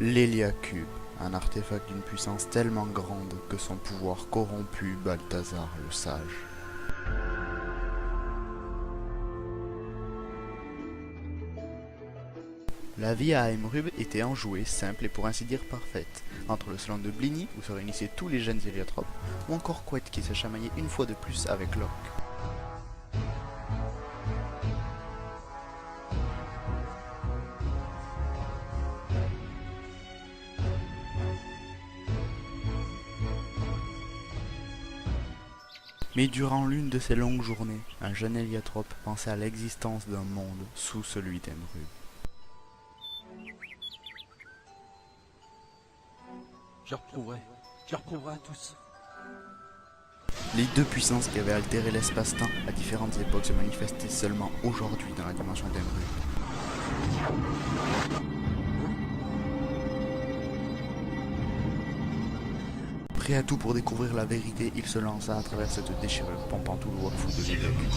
L'Héliacube, un artefact d'une puissance tellement grande que son pouvoir corrompu Balthazar le Sage. La vie à Emerub était enjouée, simple et pour ainsi dire parfaite, entre le salon de Bligny où se réunissaient tous les jeunes héliotropes, ou encore Couette qui se chamaillait une fois de plus avec Locke. Mais durant l'une de ces longues journées, un jeune héliotrope pensait à l'existence d'un monde sous celui d'Emerub. Je reprouverai à tous. Les deux puissances qui avaient altéré l'espace-temps à différentes époques se manifestaient seulement aujourd'hui dans la dimension d'Emerub. Prêt à tout pour découvrir la vérité, il se lança à travers cette déchirure, pompant tout le Wakfu de l'Héliacube.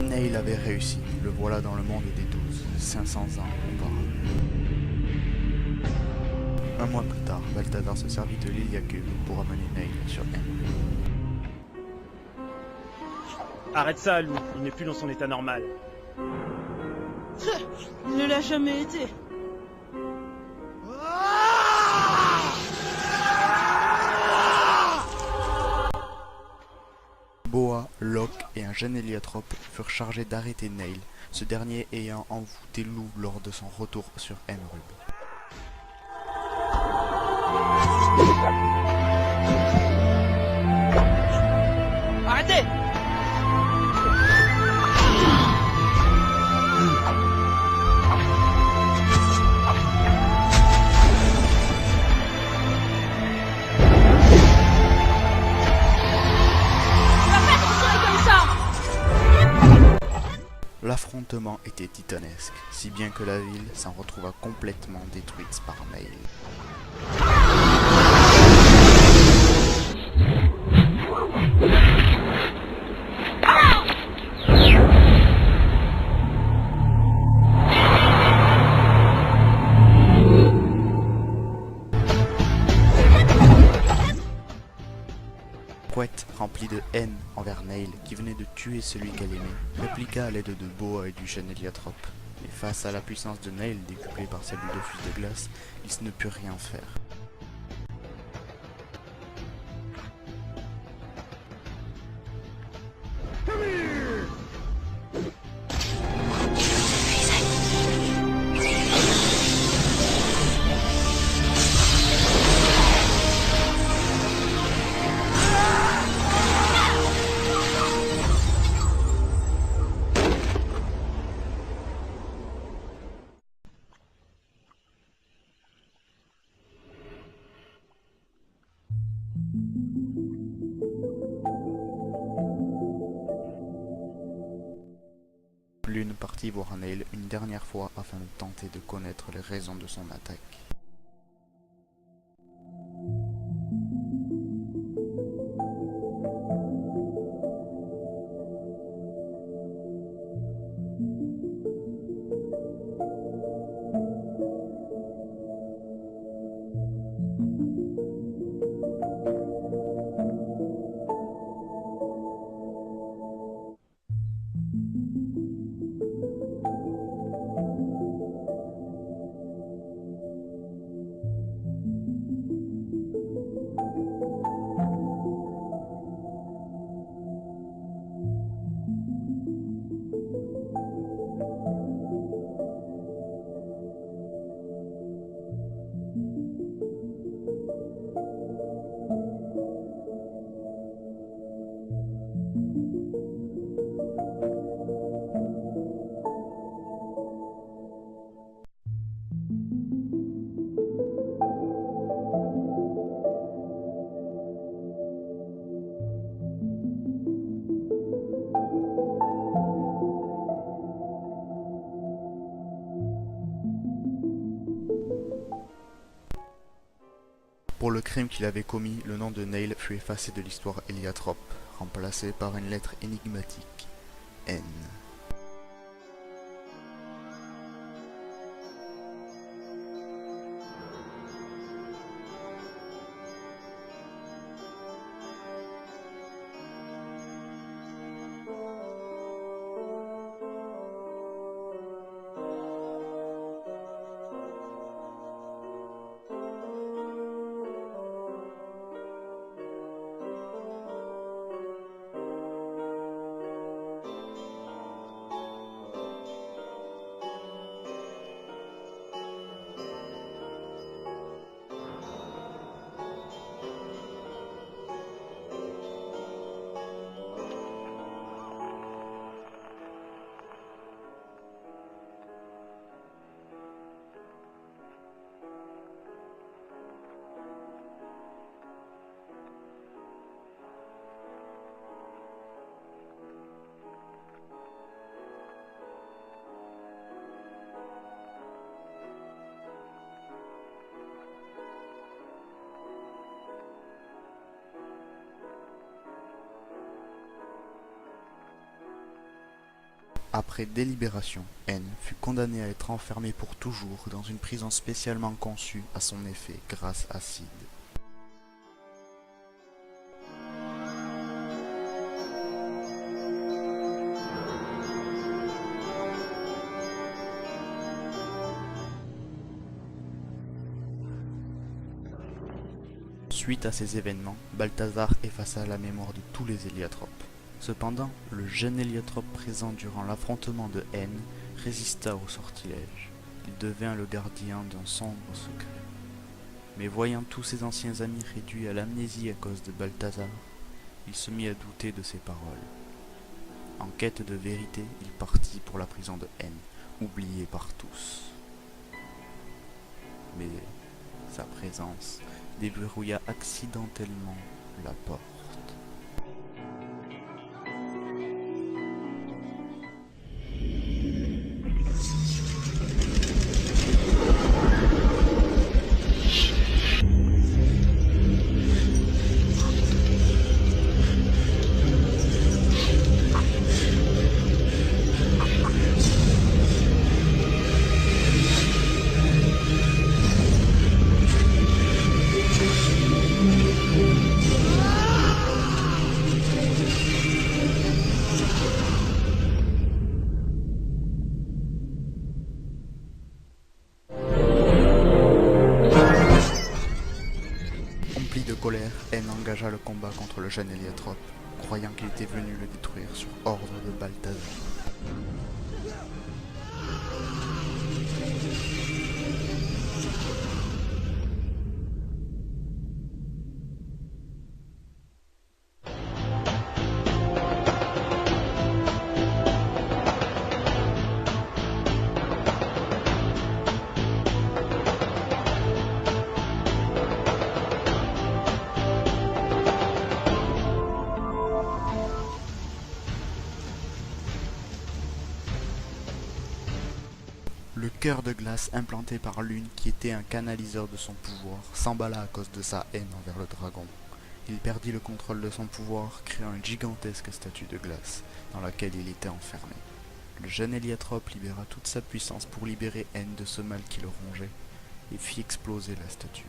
Neil avait réussi, le voilà dans le monde des 12, 500 ans auparavant. Un mois plus tard, Balthazar se servit de l'Héliacube pour amener Neil sur Emerub. Arrête ça, Lou, il n'est plus dans son état normal. Il ne l'a jamais été. Boa, Locke et un jeune héliotrope furent chargés d'arrêter Neil, ce dernier ayant envoûté Lou lors de son retour sur Emerub. Arrêtez! L'affrontement était titanesque, si bien que la ville s'en retrouva complètement détruite par Neil. Couette, remplie de haine envers Neil, qui venait de tuer celui qu'elle aimait, répliqua à l'aide de Boa et du jeune héliotrope. Mais face à la puissance de Neil, décuplée par sa bulle de fuse de glace, ils ne purent rien faire. Lune partit voir Neil une dernière fois afin de tenter de connaître les raisons de son attaque. Pour le crime qu'il avait commis, le nom de Neil fut effacé de l'histoire héliatrope, remplacé par une lettre énigmatique, N. Après délibération, N fut condamné à être enfermé pour toujours dans une prison spécialement conçue à son effet grâce acide. Suite à ces événements, Balthazar effaça la mémoire de tous les héliatropes. Cependant, le jeune héliatrope présent durant l'affrontement de N résista au sortilège. Il devint le gardien d'un sombre secret. Mais voyant tous ses anciens amis réduits à l'amnésie à cause de Balthazar, il se mit à douter de ses paroles. En quête de vérité, il partit pour la prison de N, oublié par tous. Mais sa présence déverrouilla accidentellement la porte. De colère, N engagea le combat contre le jeune héliatrope, croyant qu'il était venu le détruire sur ordre de Balthazar. Le cœur de glace implanté par Lune, qui était un canaliseur de son pouvoir, s'emballa à cause de sa haine envers le dragon. Il perdit le contrôle de son pouvoir, créant une gigantesque statue de glace, dans laquelle il était enfermé. Le jeune héliatrope libéra toute sa puissance pour libérer N de ce mal qui le rongeait, et fit exploser la statue.